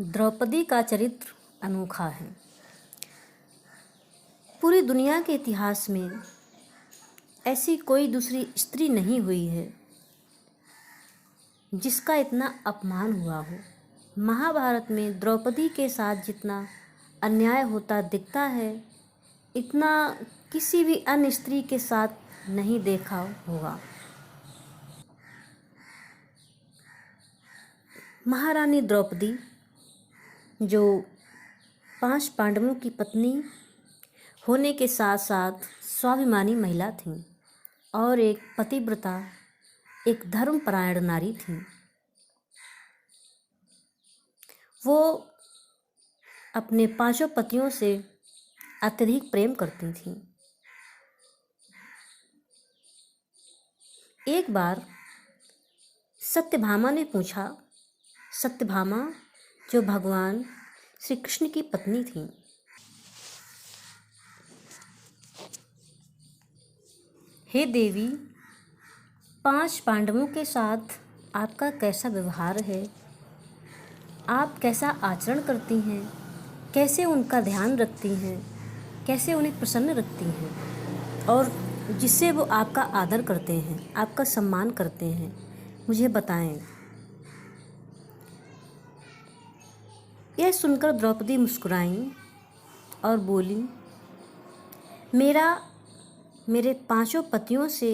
द्रौपदी का चरित्र अनोखा है। पूरी दुनिया के इतिहास में ऐसी कोई दूसरी स्त्री नहीं हुई है जिसका इतना अपमान हुआ हो। महाभारत में द्रौपदी के साथ जितना अन्याय होता दिखता है, इतना किसी भी अन्य स्त्री के साथ नहीं देखा होगा। महारानी द्रौपदी जो 5 पांडवों की पत्नी होने के साथ साथ स्वाभिमानी महिला थीं और एक पतिव्रता, एक धर्मपरायण नारी थीं। वो अपने 5 पतियों से अत्यधिक प्रेम करती थीं। एक बार सत्यभामा ने पूछा, सत्यभामा जो भगवान श्री कृष्ण की पत्नी थीं, हे देवी, 5 पांडवों के साथ आपका कैसा व्यवहार है? आप कैसा आचरण करती हैं? कैसे उनका ध्यान रखती हैं? कैसे उन्हें प्रसन्न रखती हैं? और जिससे वो आपका आदर करते हैं, आपका सम्मान करते हैं, मुझे बताएं। यह सुनकर द्रौपदी मुस्कुराईं और बोली, मेरे 5 पतियों से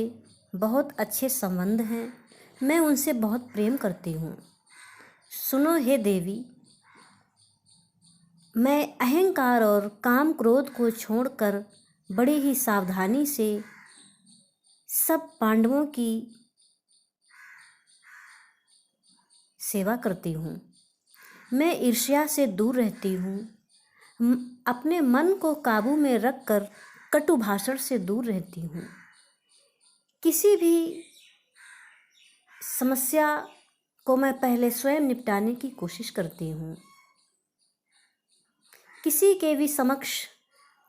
बहुत अच्छे संबंध हैं। मैं उनसे बहुत प्रेम करती हूँ। सुनो हे देवी, मैं अहंकार और काम क्रोध को छोड़कर बड़े ही सावधानी से सब पांडवों की सेवा करती हूँ। मैं ईर्ष्या से दूर रहती हूँ। अपने मन को काबू में रखकर कटु भाषण से दूर रहती हूँ। किसी भी समस्या को मैं पहले स्वयं निपटाने की कोशिश करती हूँ। किसी के भी समक्ष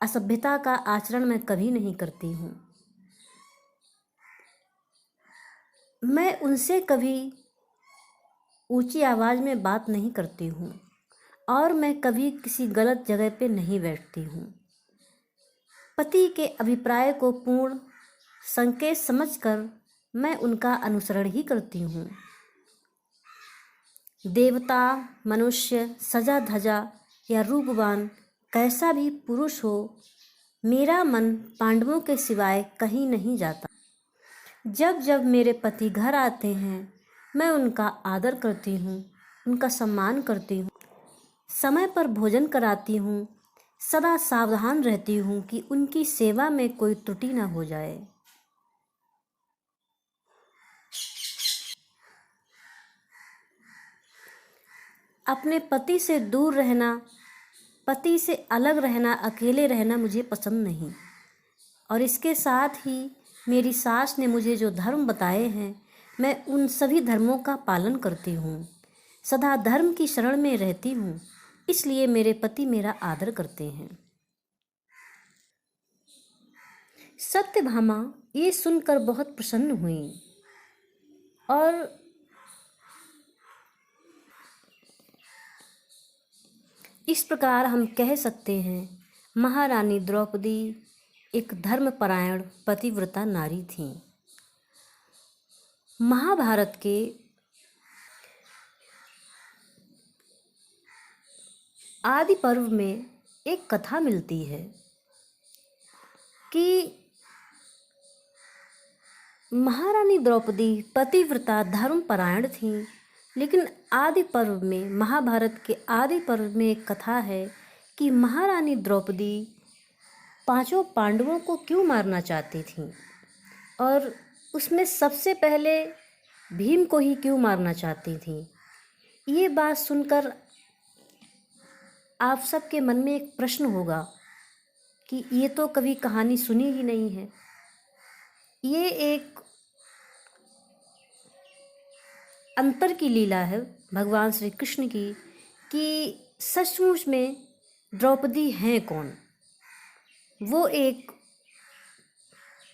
असभ्यता का आचरण मैं कभी नहीं करती हूँ। मैं उनसे कभी ऊंची आवाज़ में बात नहीं करती हूँ और मैं कभी किसी गलत जगह पे नहीं बैठती हूँ। पति के अभिप्राय को पूर्ण संकेत समझकर मैं उनका अनुसरण ही करती हूँ। देवता, मनुष्य, सजा धजा या रूपवान कैसा भी पुरुष हो, मेरा मन पांडवों के सिवाय कहीं नहीं जाता। जब जब मेरे पति घर आते हैं, मैं उनका आदर करती हूँ, उनका सम्मान करती हूँ, समय पर भोजन कराती हूँ, सदा सावधान रहती हूँ कि उनकी सेवा में कोई त्रुटि न हो जाए। अपने पति से दूर रहना, पति से अलग रहना, अकेले रहना मुझे पसंद नहीं। और इसके साथ ही मेरी सास ने मुझे जो धर्म बताए हैं, मैं उन सभी धर्मों का पालन करती हूँ। सदा धर्म की शरण में रहती हूँ, इसलिए मेरे पति मेरा आदर करते हैं। सत्यभामा ये सुनकर बहुत प्रसन्न हुई और इस प्रकार हम कह सकते हैं, महारानी द्रौपदी एक धर्मपरायण पतिव्रता नारी थीं। महाभारत के आदि पर्व में एक कथा मिलती है कि महारानी द्रौपदी पतिव्रता धर्मपरायण थीं, लेकिन आदि पर्व में, महाभारत के आदि पर्व में एक कथा है कि महारानी द्रौपदी 5 पांडवों को क्यों मारना चाहती थीं और उसमें सबसे पहले भीम को ही क्यों मारना चाहती थीं। ये बात सुनकर आप सबके मन में एक प्रश्न होगा कि ये तो कभी कहानी सुनी ही नहीं है। ये एक अंतर की लीला है भगवान श्री कृष्ण की कि सचमुच में द्रौपदी हैं कौन। वो एक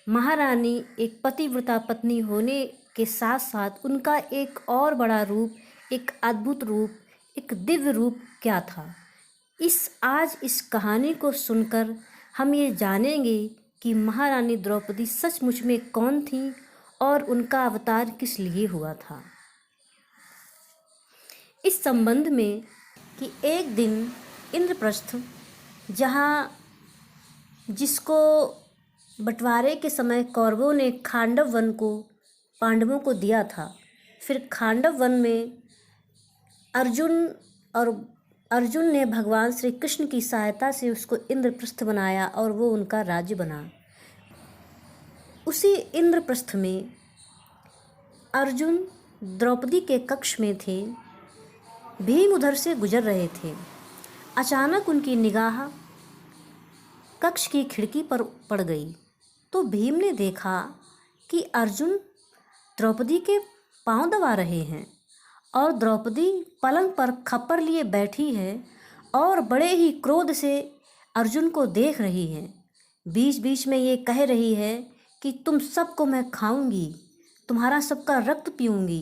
महारानी, एक पतिव्रता पत्नी होने के साथ साथ उनका एक और बड़ा रूप, एक अद्भुत रूप, एक दिव्य रूप क्या था। आज इस कहानी को सुनकर हम ये जानेंगे कि महारानी द्रौपदी सचमुच में कौन थी और उनका अवतार किस लिए हुआ था। इस संबंध में कि एक दिन इंद्रप्रस्थ, जहाँ जिसको बंटवारे के समय कौरवों ने खांडव वन को पांडवों को दिया था, फिर खांडव वन में अर्जुन ने भगवान श्री कृष्ण की सहायता से उसको इंद्रप्रस्थ बनाया और वो उनका राज्य बना। उसी इंद्रप्रस्थ में अर्जुन द्रौपदी के कक्ष में थे। भीम उधर से गुजर रहे थे। अचानक उनकी निगाह कक्ष की खिड़की पर पड़ गई तो भीम ने देखा कि अर्जुन द्रौपदी के पांव दबा रहे हैं और द्रौपदी पलंग पर खप्पर लिए बैठी है और बड़े ही क्रोध से अर्जुन को देख रही है। बीच बीच में ये कह रही है कि तुम सबको मैं खाऊंगी, तुम्हारा सबका रक्त पीऊंगी।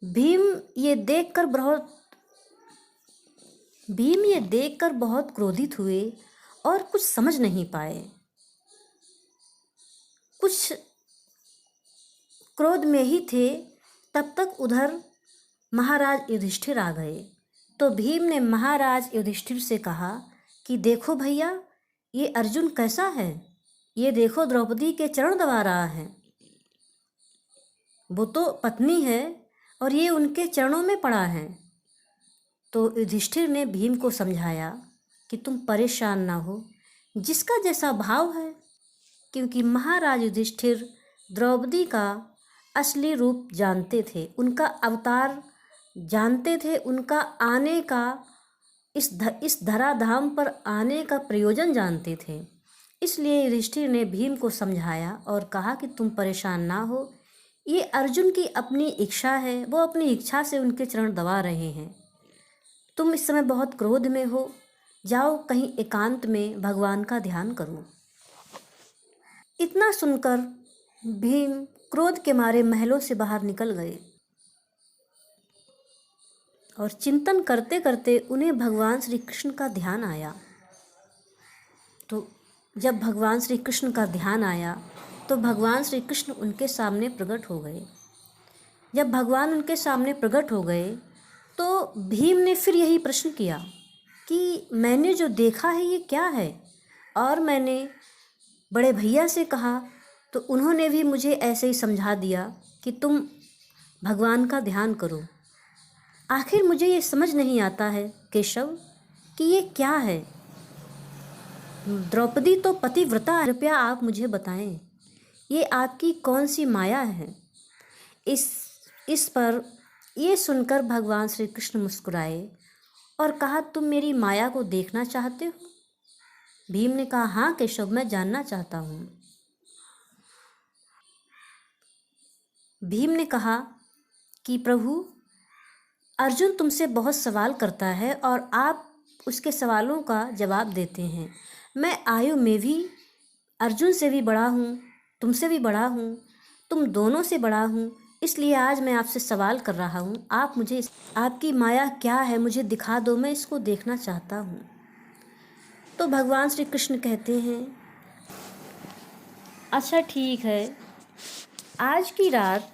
भीम ये देखकर बहुत क्रोधित हुए और कुछ समझ नहीं पाए। कुछ क्रोध में ही थे, तब तक उधर महाराज युधिष्ठिर आ गए। तो भीम ने महाराज युधिष्ठिर से कहा कि देखो भैया, ये अर्जुन कैसा है, ये देखो द्रौपदी के चरण दबा रहा है। वो तो पत्नी है और ये उनके चरणों में पड़ा है। तो युधिष्ठिर ने भीम को समझाया कि तुम परेशान ना हो, जिसका जैसा भाव है। क्योंकि महाराज युधिष्ठिर द्रौपदी का असली रूप जानते थे, उनका अवतार जानते थे, उनका आने का इस धराधाम पर आने का प्रयोजन जानते थे। इसलिए युधिष्ठिर ने भीम को समझाया और कहा कि तुम परेशान ना हो, ये अर्जुन की अपनी इच्छा है, वो अपनी इच्छा से उनके चरण दबा रहे हैं। तुम इस समय बहुत क्रोध में हो, जाओ कहीं एकांत में भगवान का ध्यान करो। इतना सुनकर भीम क्रोध के मारे महलों से बाहर निकल गए और चिंतन करते करते उन्हें भगवान श्री कृष्ण का ध्यान आया। तो जब भगवान श्री कृष्ण का ध्यान आया तो भगवान श्री कृष्ण उनके सामने प्रकट हो गए। जब भगवान उनके सामने प्रकट हो गए तो भीम ने फिर यही प्रश्न किया कि मैंने जो देखा है ये क्या है। और मैंने बड़े भैया से कहा तो उन्होंने भी मुझे ऐसे ही समझा दिया कि तुम भगवान का ध्यान करो। आखिर मुझे ये समझ नहीं आता है केशव कि ये क्या है। द्रौपदी तो पतिव्रता है, कृपया आप मुझे बताएं ये आपकी कौन सी माया है। इस पर ये सुनकर भगवान श्री कृष्ण मुस्कुराए और कहा, तुम मेरी माया को देखना चाहते हो। भीम ने कहा, हाँ केशव, मैं जानना चाहता हूँ। भीम ने कहा कि प्रभु, अर्जुन तुमसे बहुत सवाल करता है और आप उसके सवालों का जवाब देते हैं। मैं आयु में भी अर्जुन से भी बड़ा हूँ, तुमसे भी बड़ा हूँ, तुम दोनों से बड़ा हूँ, इसलिए आज मैं आपसे सवाल कर रहा हूँ। आप मुझे आपकी माया क्या है मुझे दिखा दो, मैं इसको देखना चाहता हूँ। तो भगवान श्री कृष्ण कहते हैं, अच्छा ठीक है, आज की रात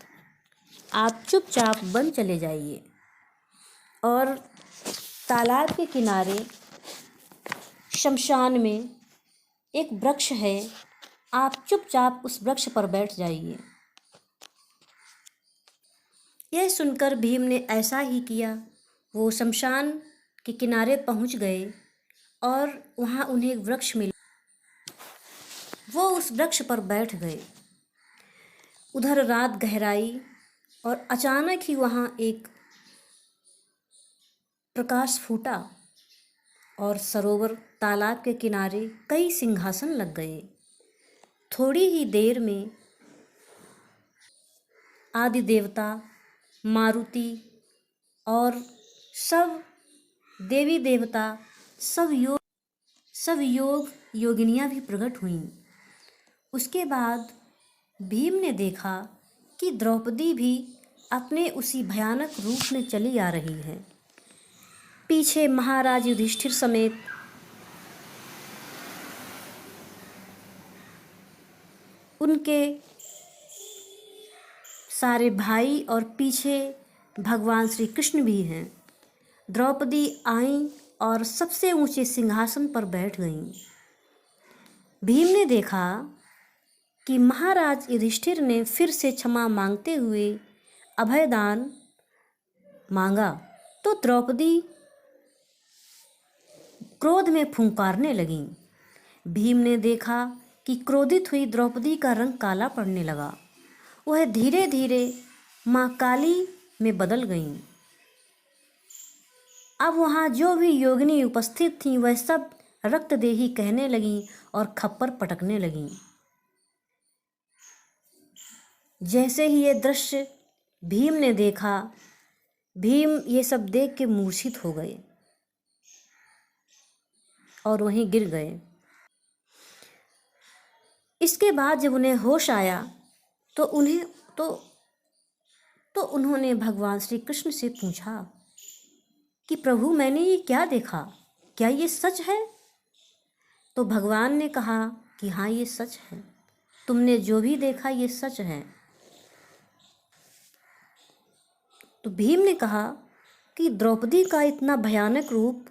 आप चुपचाप वन चले जाइए और तालाब के किनारे शमशान में एक वृक्ष है, आप चुपचाप उस वृक्ष पर बैठ जाइए। यह सुनकर भीम ने ऐसा ही किया। वो शमशान के किनारे पहुंच गए और वहां उन्हें एक वृक्ष मिला। वो उस वृक्ष पर बैठ गए। उधर रात गहराई और अचानक ही वहां एक प्रकाश फूटा और सरोवर तालाब के किनारे कई सिंहासन लग गए। थोड़ी ही देर में आदि देवता, मारुति और सब देवी देवता, सब योगिनियाँ भी प्रकट हुईं। उसके बाद भीम ने देखा कि द्रौपदी भी अपने उसी भयानक रूप में चली आ रही है। पीछे महाराज युधिष्ठिर समेत उनके सारे भाई और पीछे भगवान श्री कृष्ण भी हैं। द्रौपदी आईं और सबसे ऊंचे सिंहासन पर बैठ गईं। भीम ने देखा कि महाराज युधिष्ठिर ने फिर से क्षमा मांगते हुए अभयदान मांगा, तो द्रौपदी क्रोध में फुंकारने लगीं। भीम ने देखा कि क्रोधित हुई द्रौपदी का रंग काला पड़ने लगा। वह धीरे धीरे माँ काली में बदल गईं। अब वहाँ जो भी योगिनी उपस्थित थीं वह सब रक्तदेही कहने लगीं और खप्पर पटकने लगीं। जैसे ही ये दृश्य भीम ने देखा, भीम ये सब देख के मूर्छित हो गए और वहीं गिर गए। इसके बाद जब उन्हें होश आया तो उन्होंने भगवान श्री कृष्ण से पूछा कि प्रभु, मैंने ये क्या देखा, क्या ये सच है? तो भगवान ने कहा कि हाँ, ये सच है, तुमने जो भी देखा ये सच है। तो भीम ने कहा कि द्रौपदी का इतना भयानक रूप,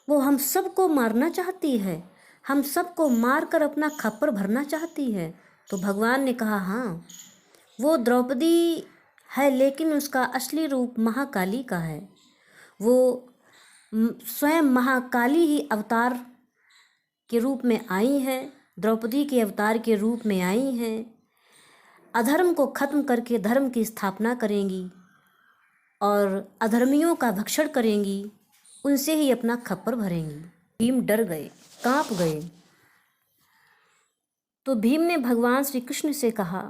वो हम सबको मारना चाहती है, हम सबको मारकर अपना खप्पर भरना चाहती है। तो भगवान ने कहा हाँ, वो द्रौपदी है, लेकिन उसका असली रूप महाकाली का है। वो स्वयं महाकाली ही अवतार के रूप में आई हैं, द्रौपदी के अवतार के रूप में आई हैं। अधर्म को खत्म करके धर्म की स्थापना करेंगी और अधर्मियों का भक्षण करेंगी, उनसे ही अपना खप्पर भरेंगी। भीम डर गए, कांप गए। तो भीम ने भगवान श्री कृष्ण से कहा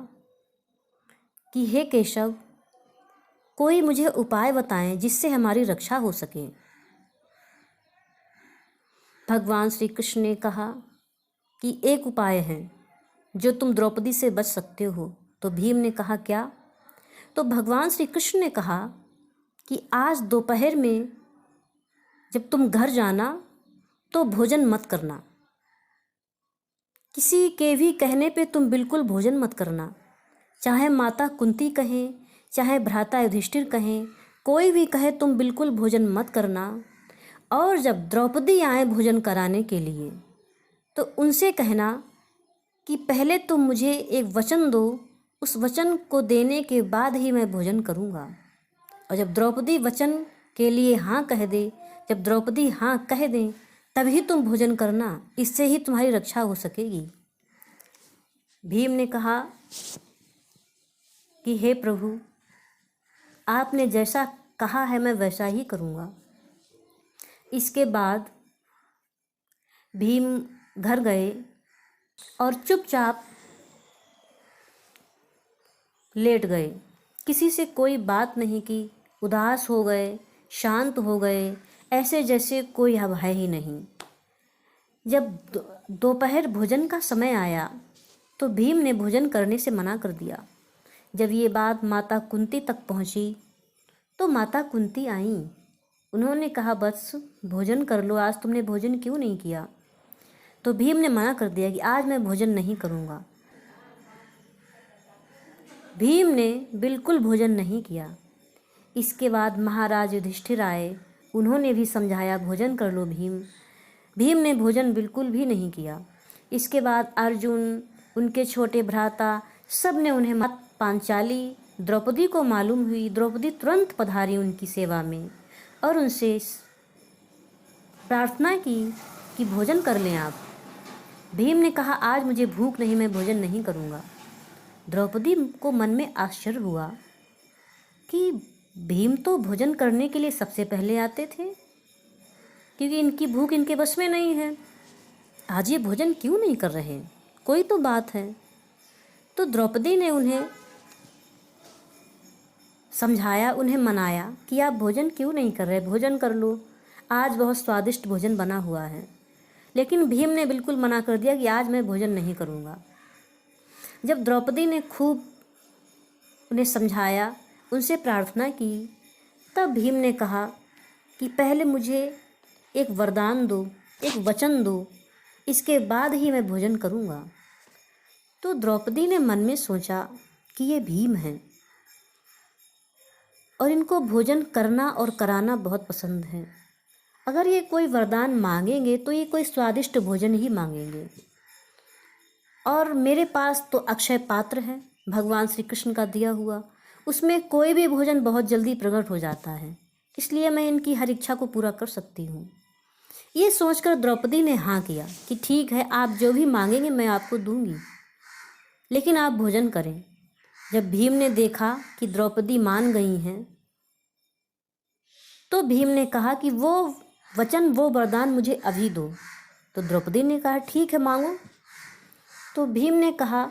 कि हे केशव, कोई मुझे उपाय बताएं जिससे हमारी रक्षा हो सके। भगवान श्री कृष्ण ने कहा कि एक उपाय है जो तुम द्रौपदी से बच सकते हो। तो भीम ने कहा क्या? तो भगवान श्री कृष्ण ने कहा कि आज दोपहर में जब तुम घर जाना तो भोजन मत करना, किसी के भी कहने पे तुम बिल्कुल भोजन मत करना। चाहे माता कुंती कहें, चाहे भ्राता युधिष्ठिर कहें, कोई भी कहे, तुम बिल्कुल भोजन मत करना। और जब द्रौपदी आए भोजन कराने के लिए तो उनसे कहना कि पहले तुम मुझे एक वचन दो, उस वचन को देने के बाद ही मैं भोजन करूँगा। और जब द्रौपदी वचन के लिए हाँ कह दे, जब द्रौपदी हाँ कह दें, तभी तुम भोजन करना, इससे ही तुम्हारी रक्षा हो सकेगी। भीम ने कहा कि हे प्रभु, आपने जैसा कहा है मैं वैसा ही करूँगा। इसके बाद भीम घर गए और चुपचाप लेट गए, किसी से कोई बात नहीं की, उदास हो गए, शांत हो गए, ऐसे जैसे कोई अब है ही नहीं। जब दोपहर भोजन का समय आया तो भीम ने भोजन करने से मना कर दिया। जब ये बात माता कुंती तक पहुंची तो माता कुंती आईं। उन्होंने कहा बस भोजन कर लो, आज तुमने भोजन क्यों नहीं किया? तो भीम ने मना कर दिया कि आज मैं भोजन नहीं करूँगा। भीम ने बिल्कुल भोजन नहीं किया। इसके बाद महाराज युधिष्ठिर आए, उन्होंने भी समझाया भोजन कर लो भीम। भीम ने भोजन बिल्कुल भी नहीं किया। इसके बाद अर्जुन, उनके छोटे भ्राता, सब ने उन्हें मत पांचाली द्रौपदी को मालूम हुई। द्रौपदी तुरंत पधारी उनकी सेवा में और उनसे प्रार्थना की कि भोजन कर लें आप। भीम ने कहा आज मुझे भूख नहीं, मैं भोजन नहीं करूँगा। द्रौपदी को मन में आश्चर्य हुआ कि भीम तो भोजन करने के लिए सबसे पहले आते थे, क्योंकि इनकी भूख इनके बस में नहीं है। आज ये भोजन क्यों नहीं कर रहे? कोई तो बात है। तो द्रौपदी ने उन्हें समझाया, उन्हें मनाया कि आप भोजन क्यों नहीं कर रहे, भोजन कर लो, आज बहुत स्वादिष्ट भोजन बना हुआ है। लेकिन भीम ने बिल्कुल मना कर दिया कि आज मैं भोजन नहीं करूँगा। जब द्रौपदी ने खूब उन्हें समझाया, उनसे प्रार्थना की, तब भीम ने कहा कि पहले मुझे एक वरदान दो, एक वचन दो, इसके बाद ही मैं भोजन करूँगा। तो द्रौपदी ने मन में सोचा कि ये भीम हैं और इनको भोजन करना और कराना बहुत पसंद है। अगर ये कोई वरदान मांगेंगे तो ये कोई स्वादिष्ट भोजन ही मांगेंगे, और मेरे पास तो अक्षय पात्र है भगवान श्री कृष्ण का दिया हुआ, उसमें कोई भी भोजन बहुत जल्दी प्रकट हो जाता है, इसलिए मैं इनकी हर इच्छा को पूरा कर सकती हूँ। ये सोचकर द्रौपदी ने हाँ किया कि ठीक है, आप जो भी मांगेंगे मैं आपको दूंगी, लेकिन आप भोजन करें। जब भीम ने देखा कि द्रौपदी मान गई हैं, तो भीम ने कहा कि वो वचन, वो वरदान मुझे अभी दो। तो द्रौपदी ने कहा ठीक है, मांगो। तो भीम ने कहा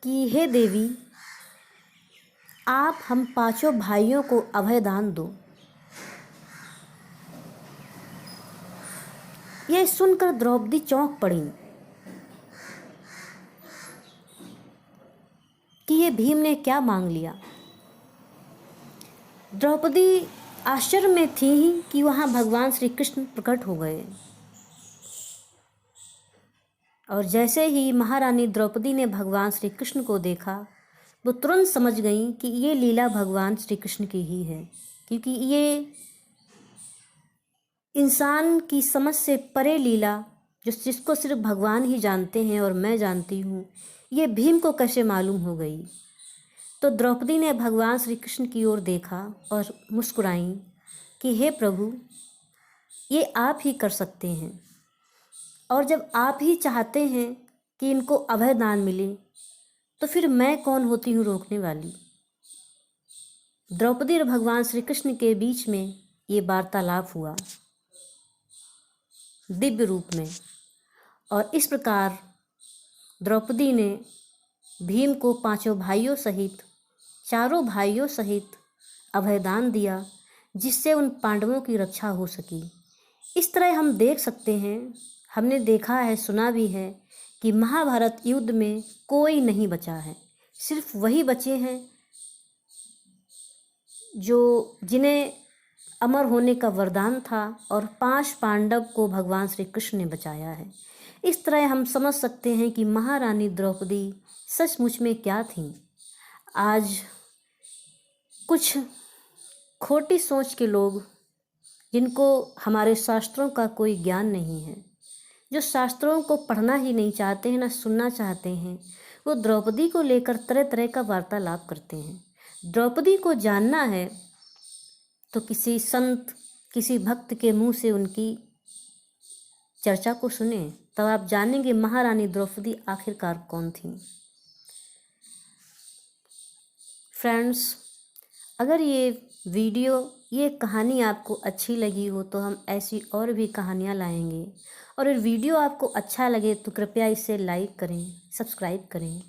कि हे देवी, आप हम पांचों भाइयों को अभय दान दो। यह सुनकर द्रौपदी चौंक पड़ी कि ये भीम ने क्या मांग लिया। द्रौपदी आश्चर्य में थी ही कि वहाँ भगवान श्री कृष्ण प्रकट हो गए, और जैसे ही महारानी द्रौपदी ने भगवान श्री कृष्ण को देखा, वो तुरंत समझ गई कि ये लीला भगवान श्री कृष्ण की ही है, क्योंकि ये इंसान की समझ से परे लीला, जिसको सिर्फ भगवान ही जानते हैं और मैं जानती हूँ, ये भीम को कैसे मालूम हो गई। तो द्रौपदी ने भगवान श्री कृष्ण की ओर देखा और मुस्कुराई कि हे प्रभु, ये आप ही कर सकते हैं, और जब आप ही चाहते हैं कि इनको अभय दान मिले, तो फिर मैं कौन होती हूँ रोकने वाली। द्रौपदी और भगवान श्री कृष्ण के बीच में ये वार्तालाप हुआ दिव्य रूप में, और इस प्रकार द्रौपदी ने भीम को पांचों भाइयों सहित, चारों भाइयों सहित अभयदान दिया, जिससे उन पांडवों की रक्षा हो सकी। इस तरह हम देख सकते हैं, हमने देखा है, सुना भी है कि महाभारत युद्ध में कोई नहीं बचा है, सिर्फ वही बचे हैं जिन्हें अमर होने का वरदान था, और 5 पांडव को भगवान श्री कृष्ण ने बचाया है। इस तरह हम समझ सकते हैं कि महारानी द्रौपदी सचमुच में क्या थीं। आज कुछ खोटी सोच के लोग, जिनको हमारे शास्त्रों का कोई ज्ञान नहीं है, जो शास्त्रों को पढ़ना ही नहीं चाहते हैं, ना सुनना चाहते हैं, वो द्रौपदी को लेकर तरह तरह का वार्तालाप करते हैं। द्रौपदी को जानना है तो किसी संत, किसी भक्त के मुंह से उनकी चर्चा को सुने, तब आप जानेंगे महारानी द्रौपदी आखिरकार कौन थी। फ्रेंड्स, अगर ये वीडियो, ये कहानी आपको अच्छी लगी हो तो हम ऐसी और भी कहानियाँ लाएंगे, और ये वीडियो आपको अच्छा लगे तो कृपया इसे लाइक करें, सब्सक्राइब करें।